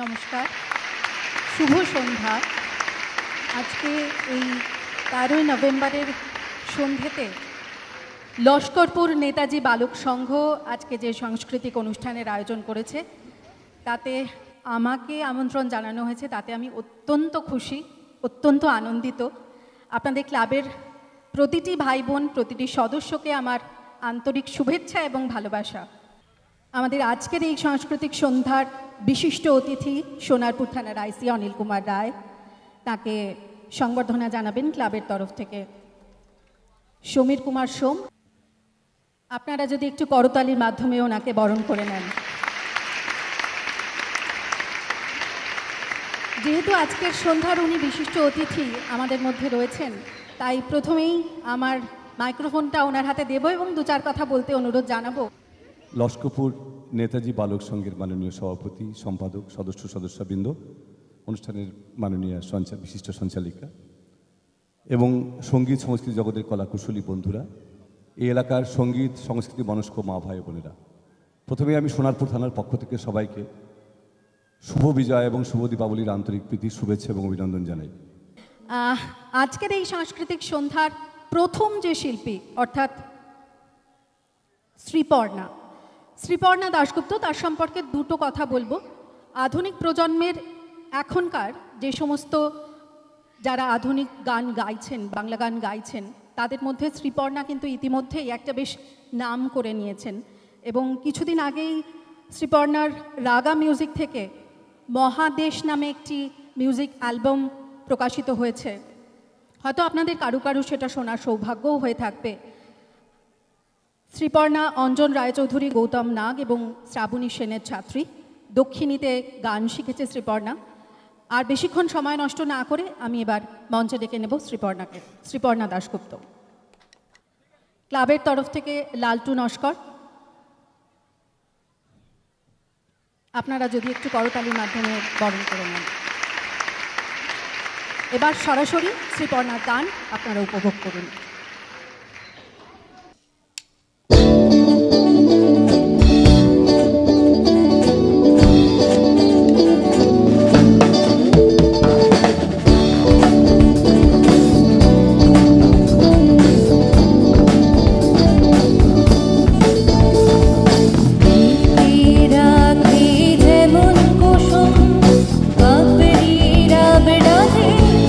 নমস্কার, শুভ সন্ধ্যা। আজকে এই 13ই নভেম্বরের সন্ধ্যেতে লস্করপুর নেতাজি বালক সংঘ আজকে যে সাংস্কৃতিক অনুষ্ঠানের আয়োজন করেছে তাতে আমাকে আমন্ত্রণ জানানো হয়েছে, তাতে আমি অত্যন্ত খুশি, অত্যন্ত আনন্দিত। আপনাদের ক্লাবের প্রতিটি ভাই বোন, প্রতিটি সদস্যকে আমার আন্তরিক শুভেচ্ছা এবং ভালোবাসা। আমাদের আজকের এই সাংস্কৃতিক সন্ধ্যার বিশিষ্ট অতিথি সোনারপুর থানার আইসি অনিল কুমার রায়, তাকে সংবর্ধনা জানাবেন ক্লাবের তরফ থেকে সমীর কুমার সোম। আপনারা যদি একটু করতালির মাধ্যমে ওনাকে বরণ করে নেন। যেহেতু আজকের সন্ধ্যার উনি বিশিষ্ট অতিথি আমাদের মধ্যে রয়েছেন, তাই প্রথমেই আমার মাইক্রোফোনটা ওনার হাতে দেব এবং দু চার কথা বলতে অনুরোধ জানাবো। লস্করপুর নেতাজি বালক সংঘের মাননীয় সভাপতি, সম্পাদক, সদস্যবৃন্দ, অনুষ্ঠানের মাননীয় বিশিষ্ট সঞ্চালিকা এবং সঙ্গীত সংস্কৃতি জগতের কলাকুশলী বন্ধুরা, এই এলাকার সঙ্গীত সংস্কৃতি মনস্ক মা ভাই বোনেরা, প্রথমে আমি সোনারপুর থানার পক্ষ থেকে সবাইকে শুভ বিজয় এবং শুভ দীপাবলির আন্তরিক প্রীতি, শুভেচ্ছা এবং অভিনন্দন জানাই। আজকের এই সাংস্কৃতিক সন্ধ্যার প্রথম যে শিল্পী অর্থাৎ শ্রীপর্ণা দাশগুপ্ত, তার সম্পর্কে দুটো কথা বলবো। আধুনিক প্রজন্মের এখনকার যে সমস্ত যারা আধুনিক গান গাইছেন, বাংলা গান গাইছেন, তাদের মধ্যে শ্রীপর্ণা কিন্তু ইতিমধ্যেই একটা বেশ নাম করে নিয়েছেন এবং কিছুদিন আগেই শ্রীপর্ণার রাগা মিউজিক থেকে মহাদেশ নামে একটি মিউজিক অ্যালবাম প্রকাশিত হয়েছে। হয়তো আপনাদের কারু কারু সেটা শোনার সৌভাগ্যও হয়ে থাকবে। শ্রীপর্ণা অঞ্জন রায়চৌধুরী, গৌতম নাগ এবং শ্রাবণী সেনের ছাত্রী। দক্ষিণীতে গান শিখেছে শ্রীপর্ণা। আর বেশিক্ষণ সময় নষ্ট না করে আমি এবার মঞ্চে ডেকে নেব শ্রীপর্ণা দাশগুপ্ত। ক্লাবের তরফ থেকে লালটু নস্কর, আপনারা যদি একটু করতালির মাধ্যমে বরণ করে নেন। এবার সরাসরি শ্রীপর্ণার গান আপনারা উপভোগ করুন।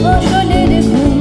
ফসলের ঘুম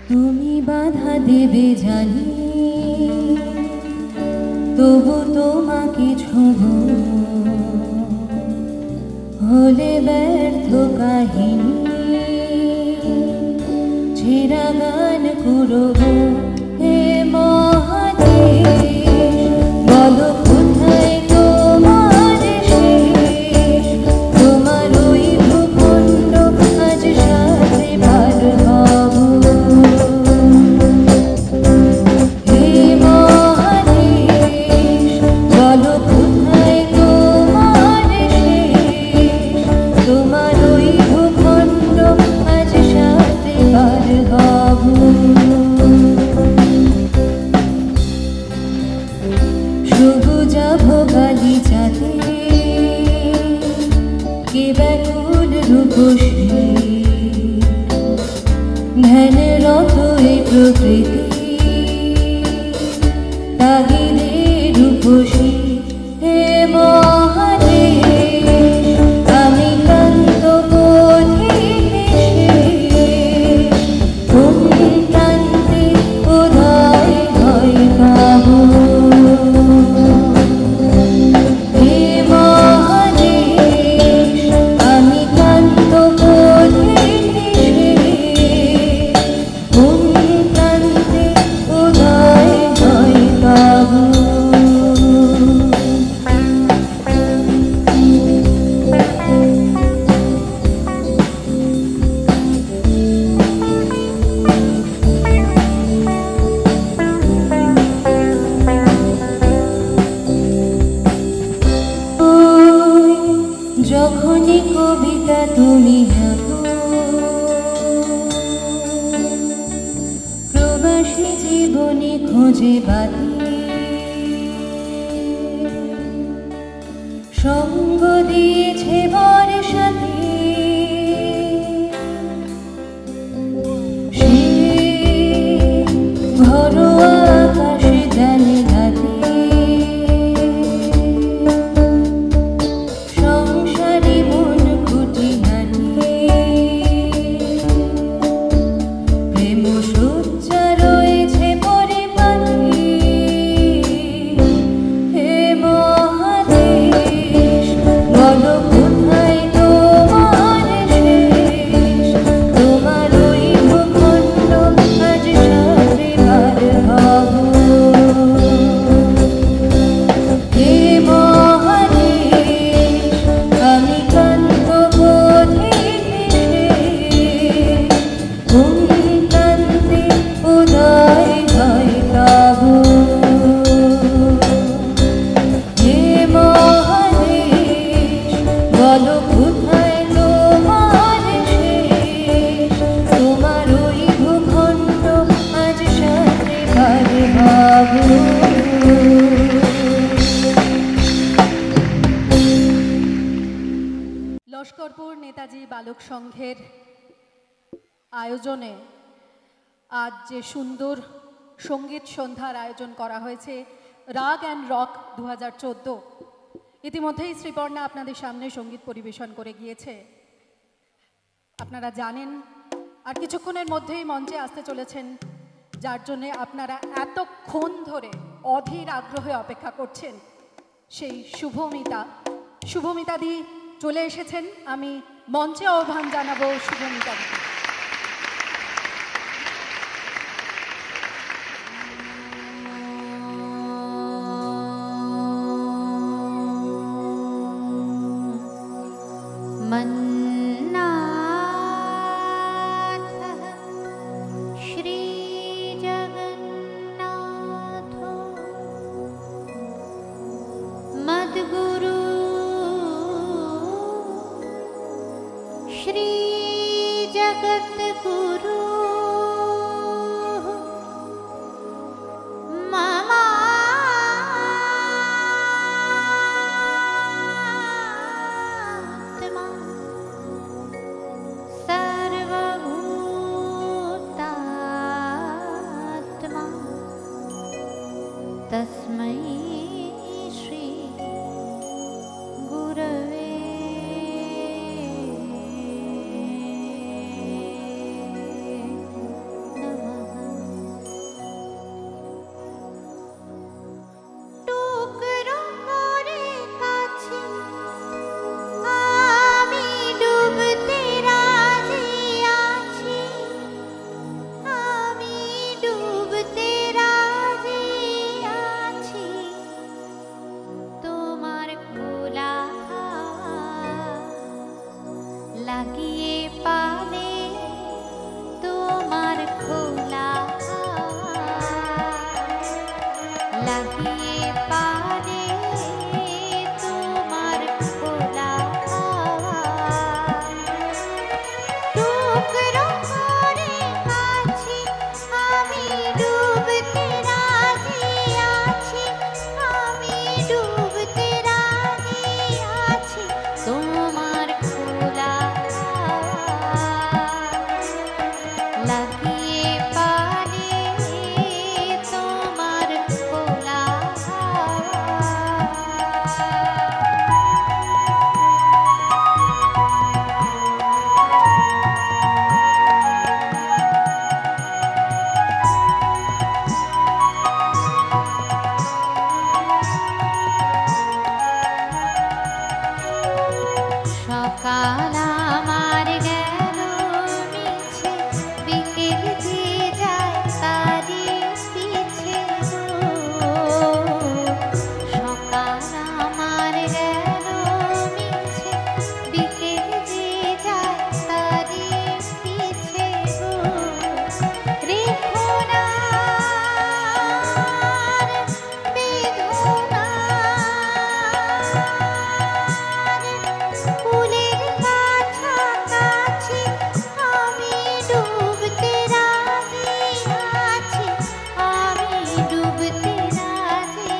তুমি বাধা দেবে জানি, তবু তোমাকে ছোঁব হলে ব্যর্থ কাহিনী, ছেঁড়া গান করব। হে মহাদেশ, বলো কোথায় তোমার শেষ, তোমার ওই ভূখণ্ড আজ সাথে পার হব। হে মহাদেশ, বলো কোথায় তোমার শেষ, তোমার ওই ভূখণ্ড আজ সাথে পার হব। সবুজা ভোগালি যাতে কে ব্যাকুল রূপসী, ধ্যানরত এই প্রকৃতি তাগিদে রূপসী। হে মহাদেশ, আমি ক্লান্ত পথিকে শেষ, কোন প্রান্তে উদয় হয় কাবু। হে মহাদেশ, আমি ক্লান্ত পথিকে শেষ, কোন প্রান্তে উদয় হয় কাবু। ওই যখনই কবিতা তুমি আঁকো, প্রবাসী জীবনে খোঁজে বাতি, সঙ্গ দিয়েছে বর্ষাতে, সে ঘরোয়া আকাশে জানালাতে, সংসারে মন খুঁটিনাটি, প্রেম সজ্জা রয়েছে পরিপাটি। হে মহাদেশ, বলো কোথায় তোমার শেষ, তোমার ওই ভূখণ্ড আজ সাথে পার হব। হে মহাদেশ, আমি ক্লান্ত পথিকে শেষ, কোন প্রান্তে উদয় হয় কাবু। হে মহাদেশ, বলো কোথায় তোমার শেষ, তোমার ওই ভূখণ্ড আজ সাথে পার হব। লস্করপুর নেতাজি বালক সংঘের আয়োজনে আজ যে সুন্দর সঙ্গীত সন্ধ্যার আয়োজন করা হয়েছে, রাগ অ্যান্ড রক 2014, ইতিমধ্যেই শ্রীপর্ণা আপনাদের সামনে সঙ্গীত পরিবেশন করে গিয়েছে। আপনারা জানেন আর কিছুক্ষণের মধ্যেই মঞ্চে আসতে চলেছেন, যার জন্যে আপনারা এতক্ষণ ধরে অধীর আগ্রহে অপেক্ষা করছেন, সেই শুভমিতা দি চলে এসেছেন। আমি মঞ্চে আহ্বান জানাবো শুভমিতা দি। मन्नाथः श्रीजगन्नाथो मद्गुरु श्रीजगद्गुरु ममात्मा सर्वभूतात्मा, तस्मै श्री गुरवे नमः। লাগিয়ে পারে তোমার খোলা হাওয়া টুকরো করে আছি আমি ডুবতে রাজি আছি আমি ডুবতে রাজি আছি তোমার খোলা হাওয়া লাগিয়ে পারে তোমার খোলা সকাল আমার গেল মিছে বিকেল যে যায় তারি পিছে সকাল আমার গেল মিছে বিকেল যে যায় তারি পিছে রেখো না ফুলের কাছাকাছি আমি ডুবতে রাজি আছি আমি ডুবতে রাজি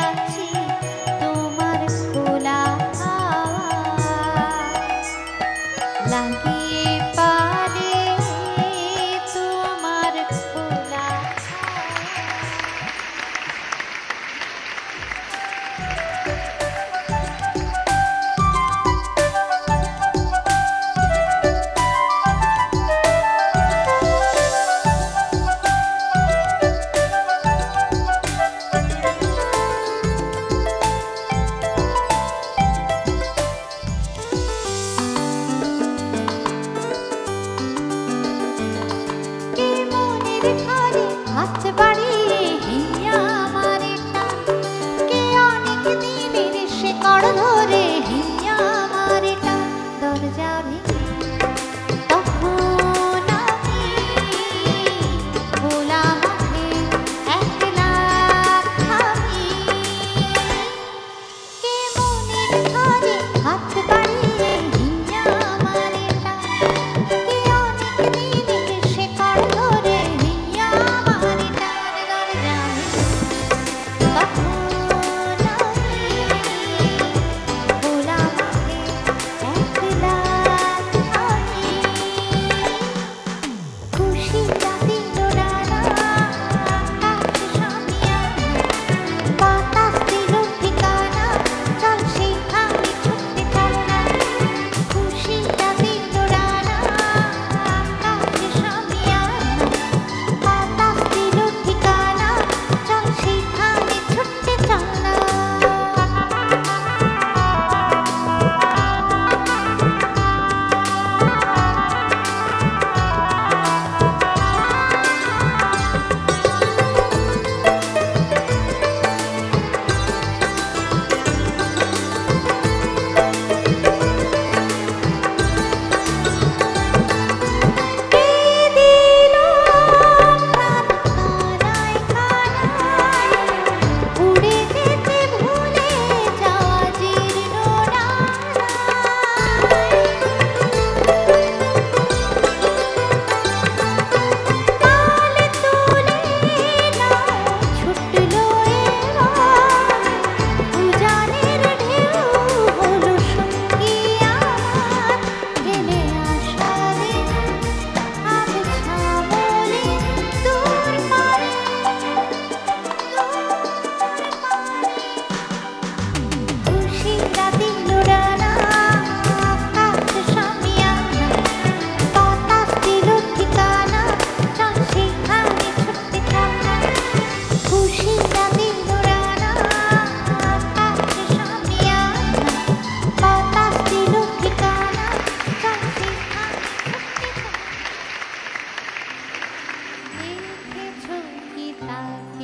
আছি তোমার খোলা হাওয়া লাগিয়ে পারে তোমার খোলা কে মনের ঘরে হাত বাড়িয়ে হিয়া আমারে টান কে অনেক দিনের শেকড় ধরে হিয়া আমারে টান দরজা ভেঙে তখন আমি খোলা মাঠে একলা থামি কে মনের ঘরে হাত বাড়িয়ে হিয়া আমারে টান কে অনেক দিনের শেকড় ধরে হিয়া আমারে টান দরজা ভেঙে তখন আমি খোলা মাঠে একলা থামি খুশি দিল ডানা আকাশ সামিয়ানা বাতাস দিল ঠিকানা চল সেখানে ছুটতে চলনা খুশি দিল ডানা আকাশ সামিয়ানা বাতাস দিল ঠিকানা চল সেখানে ছুটতে চলনা কে দিল প্রাণ কানায় কানায় উড়ে যেতে ভুলে যাওয়া জীর্ণ ডানায় তালে তুলে নাও ছুটলো এবার উজানের ঢেউ হলো সঙ্গী আমার ঢেলে আসা দিন আবছা বলে দূর পারে খুশিরা দিল ডানা আকাশ সামিয়ানা বাতাস দিল ঠিকানা চল সেখানে ছুটতে চলনা খুশিরা দিল ডানা আকাশ সামিয়ানা বাতাস দিল ঠিকানা চল সেখানে ছুটতে চলনা দেখেছো কি তার